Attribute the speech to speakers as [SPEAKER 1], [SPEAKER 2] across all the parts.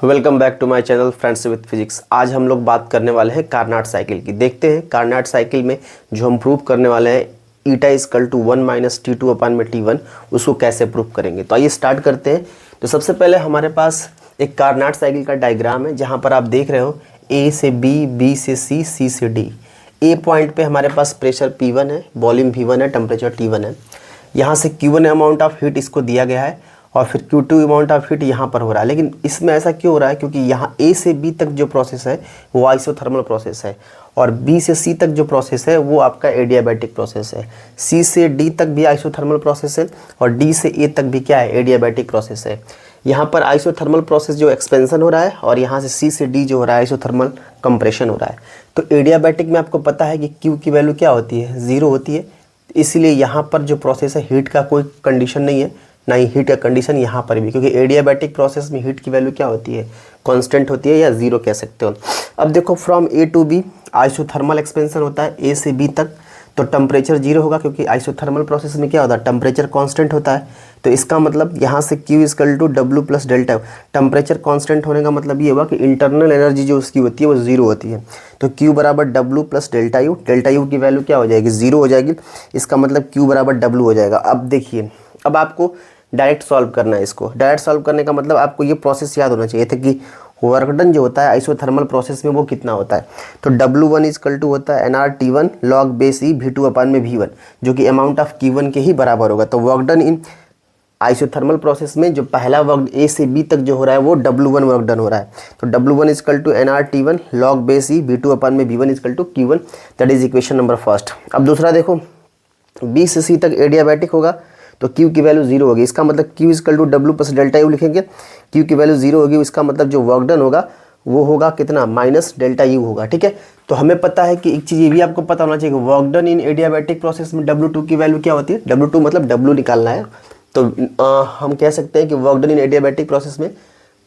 [SPEAKER 1] Welcome back to my channel friends with physics. आज हम लोग बात करने वाले हैं कार्नाट साइकिल की। देखते हैं कार्नाट साइकिल में जो हम प्रूव करने वाले हैं eta equal to 1 minus T two upon में टी वन, उसको कैसे प्रूव करेंगे। तो आइए स्टार्ट करते हैं। तो सबसे पहले हमारे पास एक कार्नाट साइकिल का डायग्राम है जहाँ पर आप देख रहे हो ए से बी, बी से सी, सी से डी। ए पॉइंट पे हमारे पास प्रेशर P1 है, वॉल्यूम V1 है, टेम्परेचर T1 है। यहाँ से Q1 अमाउंट ऑफ हीट इसको दिया गया है और फिर Q2 अमाउंट ऑफ हीट यहाँ पर हो रहा है। लेकिन इसमें ऐसा क्यों हो रहा है? क्योंकि यहाँ A से B तक जो प्रोसेस है वो आइसोथर्मल प्रोसेस है और B से C तक जो प्रोसेस है वो आपका एडियाबैटिक प्रोसेस है। C से D तक भी आइसोथर्मल प्रोसेस है और D से A तक भी क्या है? एडियाबैटिक प्रोसेस है। यहाँ पर आइसोथर्मल प्रोसेस जो एक्सपेंशन हो रहा है और यहाँ से C से D जो हो रहा है आइसोथर्मल कंप्रेशन हो रहा है। तो एडियाबैटिक में आपको पता है कि Q की वैल्यू क्या होती है? 0 होती है। इसलिए यहाँ पर जो प्रोसेस है हीट का कोई कंडीशन नहीं है, ना ही हीट का कंडीशन यहाँ पर भी, क्योंकि एडियाबैटिक प्रोसेस में हीट की वैल्यू क्या होती है? कांस्टेंट होती है या 0 कह सकते हो। अब देखो from A to B isothermal expansion होता है ए से बी तक, तो टेम्परेचर 0 होगा क्योंकि आइसोथर्मल प्रोसेस में क्या होता है? टेम्परेचर कांस्टेंट होता है। तो इसका मतलब यहाँ से Q is equal to W plus delta. Temperature constant होने का मतलब ये होगा कि इंटरनल एनर्जी जो उसकी होती है वो 0 होती है। तो Q बराबर W plus delta you, delta U की वैल्यू क्या हो जाएगी? 0 हो जाएगी। इसका मतलब Q बराबर W हो जाएगा। अब देखिए, अब आपको डायरेक्ट सॉल्व करना है इसको। डायरेक्ट सॉल्व करने का मतलब आपको ये प्रोसेस याद होना चाहिए था कि वर्क डन जो होता है आइसोथर्मल प्रोसेस में वो कितना होता है। तो W1 इजकल टू होता है nRT1 log base e V2 upon में V1, जो कि अमाउंट ऑफ Q1 के ही बराबर होगा। तो work done in isothermal process में जो पहला वर्क ए से बी तक जो हो रहा है वो W1 वर्क डन हो रहा है। तो W1 is equal to nRT1 log base e V2 upon में V1 is equal to Q1। That is equation number first. अब दूसरा देखो, B से C तक एडियाबैटिक होगा तो Q की वैल्यू 0 होगी। इसका मतलब Q is equal to W plus delta u लिखेंगे। Q की वैल्यू 0 होगी, इसका मतलब जो वर्क डन होगा वो होगा कितना? माइनस डेल्टा यू होगा। ठीक है, तो हमें पता है कि एक चीज़ ये भी आपको पता होना चाहिए कि work done in adiabatic process में W2 की वैल्यू क्या होती है? W2 मतलब W निकालना है। तो हम कह सकते हैं कि work done in adiabatic process में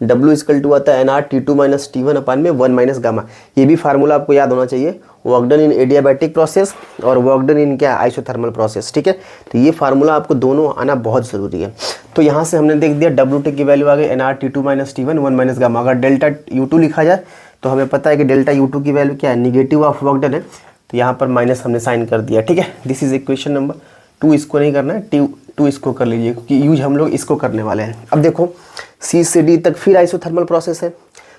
[SPEAKER 1] W इजकल टू आता है nRT2 माइनस T1 अपान में 1 माइनस गामा। ये भी फार्मूला आपको याद होना चाहिए, work done in adiabatic process और वर्क डन इन क्या? Isothermal process. ठीक है, तो ये फार्मूला आपको दोनों आना बहुत ज़रूरी है। तो यहाँ से हमने देख दिया W2 की वैल्यू आ गई nRT2 minus T1 1 minus gamma. अगर डेल्टा U2 लिखा जाए तो हमें पता है कि डेल्टा U2 की वैल्यू क्या है? निगेटिव ऑफ वर्क डन है, तो यहाँ पर माइनस हमने साइन कर दिया। ठीक है, दिस इज इक्वेशन नंबर 2। इसको नहीं करना है, टू इसको कर लीजिए क्योंकि यूज हम लोग इसको करने वाले हैं। अब देखो C से D तक फिर आइसोथर्मल प्रोसेस है,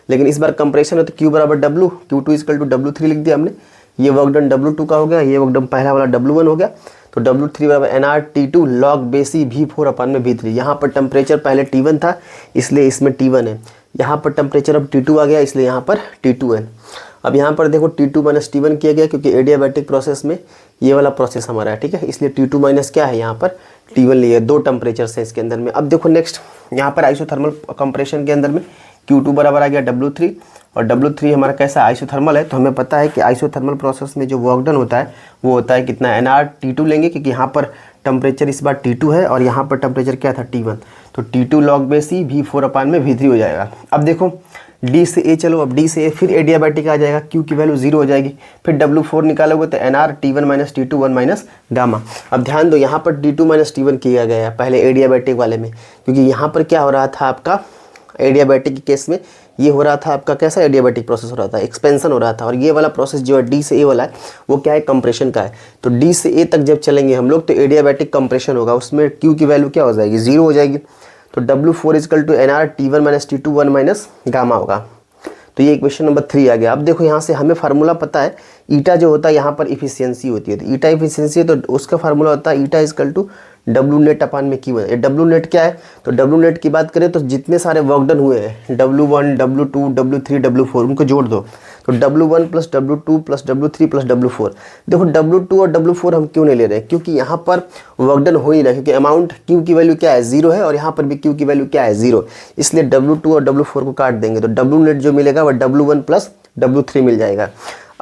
[SPEAKER 1] लेकिन इस बार कंप्रेशन है तो Q बराबर W, Q2 is equal to W3 लिख दिया हमने। ये वर्क डन W2 का हो गया, ये वर्क डन पहला वाला W1 हो गया। तो W3 बराबर nRT2 लॉग बेसी V4 अपान में V3। यहाँ पर टेम्परेचर पहले T1 था इसलिए इसमें T1 है। यहाँ पर टेम्परेचर अब T2 आ गया इसलिए यहाँ पर T2 है। अब यहाँ पर देखो T2 माइनस T1 किया गया क्योंकि एडियाबैटिक प्रोसेस में ये वाला प्रोसेस हमारा है। ठीक है, इसलिए T2 माइनस क्या है? यहाँ पर T1 लिया। दो टेम्परेचर है इसके अंदर में। अब देखो नेक्स्ट, यहाँ पर आइसोथर्मल कंप्रेशन के अंदर में Q2 बराबर आ गया W3 और W3 हमारा कैसा? आइसोथर्मल है। तो हमें पता है कि आइसोथर्मल प्रोसेस में जो वर्क डन होता है वो होता है कितना? nRT2 लेंगे क्योंकि यहाँ पर टेम्परेचर इस बार T2 है और यहाँ पर टेम्परेचर क्या था? T1। तो T2 लॉग बेस ई V4 अपान में V3 हो जाएगा। अब देखो D से A चलो, अब D से A फिर एडियाबैटिक आ जाएगा, Q की वैल्यू 0 हो जाएगी। फिर W4 निकालोगे तो nRT1 minus T2 1 minus gamma. अब ध्यान दो, यहाँ पर D2 माइनस T1 किया गया है पहले एडियाबैटिक वाले में, क्योंकि यहाँ पर क्या हो रहा था आपका? एडियाबैटिक के केस में ये हो रहा था आपका कैसा? एडियाबैटिक प्रोसेस हो रहा था, एक्सपेंशन हो रहा था। और ये वाला प्रोसेस जो है D से A वाला है वो क्या है? कंप्रेशन का है। तो D से A तक जब चलेंगे हम लोग तो एडियाबैटिक कंप्रेशन होगा, उसमें Q की वैल्यू क्या हो जाएगी? 0 हो जाएगी। तो W4 is equal to nRT1 minus T2 1 minus gamma होगा। तो ये इक्वेशन नंबर 3 आ गया। अब देखो यहाँ से हमें फार्मूला पता है, ईटा जो होता है यहाँ पर इफिशियंसी होती है। तो ईटा इफिशियंसी है तो उसका फार्मूला होता है ईटा इजकल टू W नेट अपान में Q1। ये W नेट क्या है? तो W नेट की बात करें तो जितने सारे वर्क डन हुए हैं W1 W2 W3 W4 उनको जोड़ दो। तो W1 plus W2 plus W3 plus W4। देखो W2 और W4 हम क्यों नहीं ले रहे हैं? क्योंकि यहाँ पर वर्क डन हो ही रहा है, क्योंकि अमाउंट Q की वैल्यू क्या है? 0 है और यहाँ पर भी Q की वैल्यू क्या है? 0। इसलिए W2 और W4 को काट देंगे तो W नेट जो मिलेगा वह W1 प्लस W3 मिल जाएगा।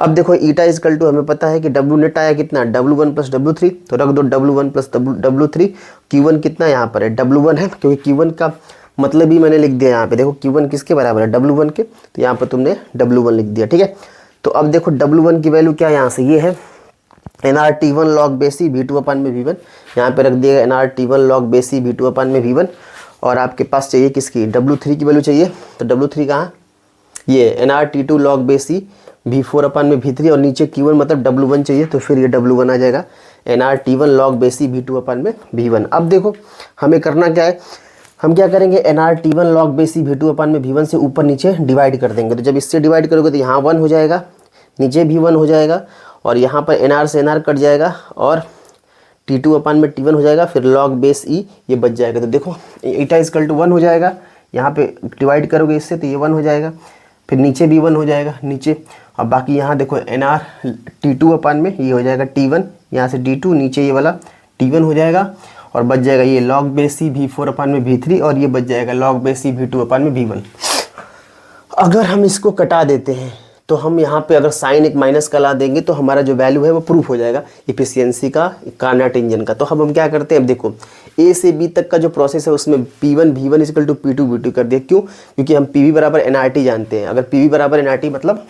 [SPEAKER 1] अब देखो ईटा इजकल टू हमें पता है कि W नेट आया कितना? W1 प्लस W3, तो रख दो W1 प्लस W3। Q1 कितना यहाँ पर है? W1 है, क्योंकि Q1 का मतलब ही मैंने लिख दिया यहाँ पे। देखो Q1 किसके बराबर है? W1 के, तो यहाँ पर तुमने W1 लिख दिया। ठीक है, तो अब देखो W1 की वैल्यू क्या है? यहाँ से ये है nRT1 लॉग बेसी V2 अपान में V1। यहाँ पे रख दिएगा nRT1 लॉग बेसी V2 अपान में V1 और आपके पास चाहिए किसकी, W3 की वैल्यू चाहिए। तो W3 कहाँ, ये nRT2 log base e V4 अपन में V3 और नीचे Q1 मतलब W1 चाहिए, तो फिर ये W1 आ जाएगा nRT1 log base e V2 अपन में V1। अब देखो हमें करना क्या है, हम क्या करेंगे, nRT1 log base e V2 अपन में V1 से ऊपर नीचे डिवाइड कर देंगे। तो जब इससे डिवाइड करोगे तो यहाँ 1 हो जाएगा, नीचे भी 1 हो जाएगा, और यहाँ पर nR से nR कट जाएगा और T2 अपन में T1 हो जाएगा, फिर log base e ये बच जाएगा। तो देखो ईटा इक्वल टू 1 हो जाएगा, यहाँ पे डिवाइड करोगे इससे तो ये 1 हो जाएगा, फिर नीचे भी 1 हो जाएगा नीचे। अब बाकी यहाँ देखो nR T2 अपन में ये हो जाएगा T1, यहाँ से D2 नीचे ये वाला T1 हो जाएगा, और बच जाएगा ये log base e V4 अपन में V3, और ये बच जाएगा log base e V2 अपन में V1। अगर हम इसको कटा देते हैं तो हम यहाँ पे अगर साइन एक माइनस का ला देंगे तो हमारा जो वैल्यू है वो प्रूफ हो जाएगा इफिशियंसी का कार्नाट इंजन का। तो हम क्या करते हैं, अब देखो ए से बी तक का जो प्रोसेस है उसमें P1 V1 equal to P2 V2 कर दिया। क्यों, क्योंकि हम PV बराबर nRT जानते हैं। अगर PV बराबर nRT मतलब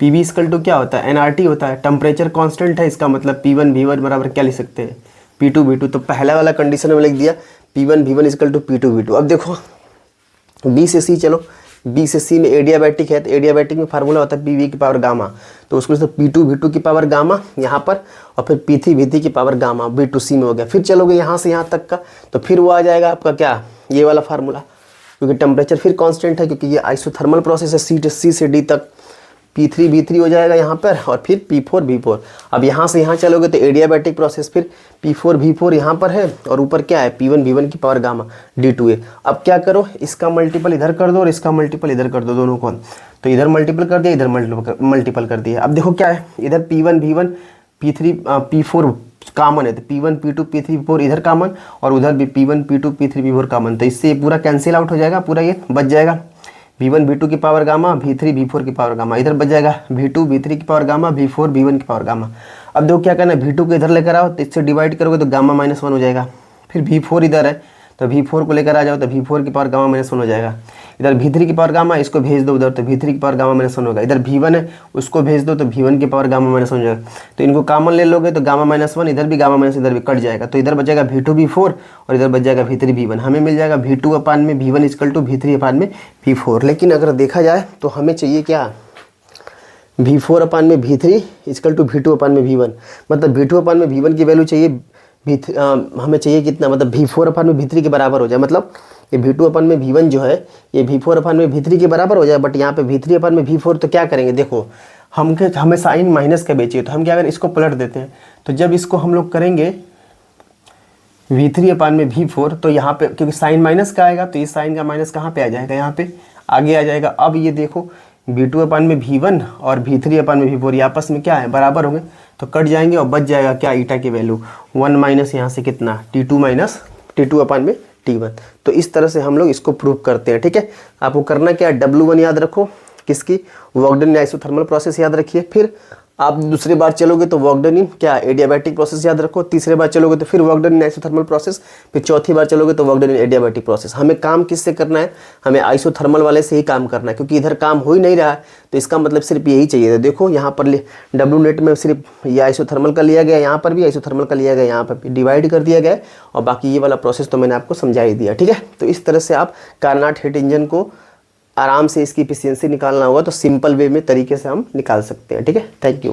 [SPEAKER 1] PV इक्वल टू क्या होता है, nRT होता है, टेम्परेचर कॉन्स्टेंट है, इसका मतलब P1 V1 बराबर क्या लिख सकते हैं, P2 V2। तो पहला वाला कंडीशन में लिख दिया P1 V1 equal to P2 V2। अब देखो B से C, चलो B से C में एडियाबैटिक है, तो एडियाबैटिक में फार्मूला होता है PV की पावर गामा, तो उसको P2 V2 की पावर गामा यहाँ पर, और फिर P3 V3 की पावर गामा B2C में हो गया। फिर चलोगे यहाँ से यहाँ तक का, तो फिर वो आ जाएगा आपका क्या, ये वाला फार्मूला, क्योंकि टेम्परेचर फिर कांस्टेंट है, क्योंकि ये आइसोथर्मल प्रोसेस है। C से D तक P3 V3 हो जाएगा यहाँ पर, और फिर P4 V4। अब यहाँ से यहाँ चलोगे तो एडियाबैटिक प्रोसेस, फिर P4 V4 यहाँ पर है, और ऊपर क्या है P1 V1 की पावर गामा D2A। अब क्या करो, इसका मल्टीपल इधर कर दो और इसका मल्टीपल इधर कर दो, दोनों को। तो इधर मल्टीपल कर दिया, इधर मल्टीपल कर दिया। अब देखो क्या है, इधर P1 V1 P3 P4 common है, तो P1 P2 P3 P4 इधर कॉमन, और उधर भी P1 P2 P3 P4 common. तो इससे पूरा कैंसिल आउट हो जाएगा, पूरा ये बच जाएगा V1 V2 की पावर गामा V3 V4 की पावर गामा, इधर बच जाएगा V2 V3 की पावर गामा V4 V1 की पावर गामा। अब देखो क्या करना है, V2 को इधर लेकर आओ, तो इससे डिवाइड करोगे तो गामा -1 हो जाएगा। फिर V4 इधर है, तो V4 को लेकर आ जाओ, तो V4 की पावर गामा -1 हो जाएगा। इधर V3 की पावर गामा, इसको भेज दो उधर, तो V3 की पावर गामा -1 होगा। इधर V1 है, उसको भेज दो, तो V1 की पावर गामा -1 हो जाएगा। तो इनको कॉमन ले लोगे तो गामा -1, इधर भी गामा -, इधर भी कट जाएगा, तो इधर बचेगा V2 V4 और इधर बच जाएगा V3 V1। हमें मिल जाएगा V2 अपान में V1 इक्वल टू V3 अपान में V4। लेकिन अगर देखा जाए तो हमें चाहिए क्या, V4 अपान में V3 equal to V2 upon में V1। मतलब V2 अपान में V1 की वैल्यू चाहिए हमें चाहिए कितना, मतलब V4 अपान में V3 के बराबर हो जाए। मतलब ये V2 अपान में V1 जो है ये V4 अपान में V3 के बराबर हो जाए। बट यहाँ पे V3 अपान में V4, तो क्या करेंगे, देखो हमें साइन माइनस का बेचिए, तो हम क्या करें, इसको पलट देते हैं। तो जब इसको हम लोग करेंगे V3 अपान में V4, तो यहाँ पे क्योंकि साइन माइनस का आएगा, तो ये साइन का माइनस कहाँ पे आ जाएगा, यहाँ पे आगे आ जाएगा। अब ये देखो V2 अपान में V1 और V3 अपान में V4 ये आपस में क्या है, बराबर होंगे, तो कट जाएंगे और बच जाएगा क्या, ईटा की वैल्यू 1 माइनस यहाँ से कितना T2 माइनस T2 अपान में T1। तो इस तरह से हम लोग इसको प्रूव करते हैं। ठीक है, आपको करना क्या है, W1 याद रखो, किसकी, वर्क डन आइसोथर्मल प्रोसेस याद रखिए। फिर आप दूसरी बार चलोगे तो वर्क डन इन क्या, एडियाबैटिक प्रोसेस याद रखो। तीसरे बार चलोगे तो फिर work done in isothermal process. फिर चौथी बार चलोगे तो work done in adiabatic process. हमें काम किससे करना है, हमें आइसोथर्मल वाले से ही काम करना है, क्योंकि इधर काम हो ही नहीं रहा है, तो इसका मतलब सिर्फ यही चाहिए। तो देखो यहाँ पर W नेट में सिर्फ ये आइसोथर्मल का लिया गया, यहाँ पर भी आइसोथर्मल का लिया गया, यहाँ पर डिवाइड कर दिया गया, और बाकी ये वाला प्रोसेस तो मैंने आपको समझा ही दिया। ठीक है, तो इस तरह से आप कार्नाट हीट इंजन को आराम से इसकी एफिशिएंसी निकालना होगा तो सिंपल वे में तरीके से हम निकाल सकते हैं। ठीक है, थैंक यू।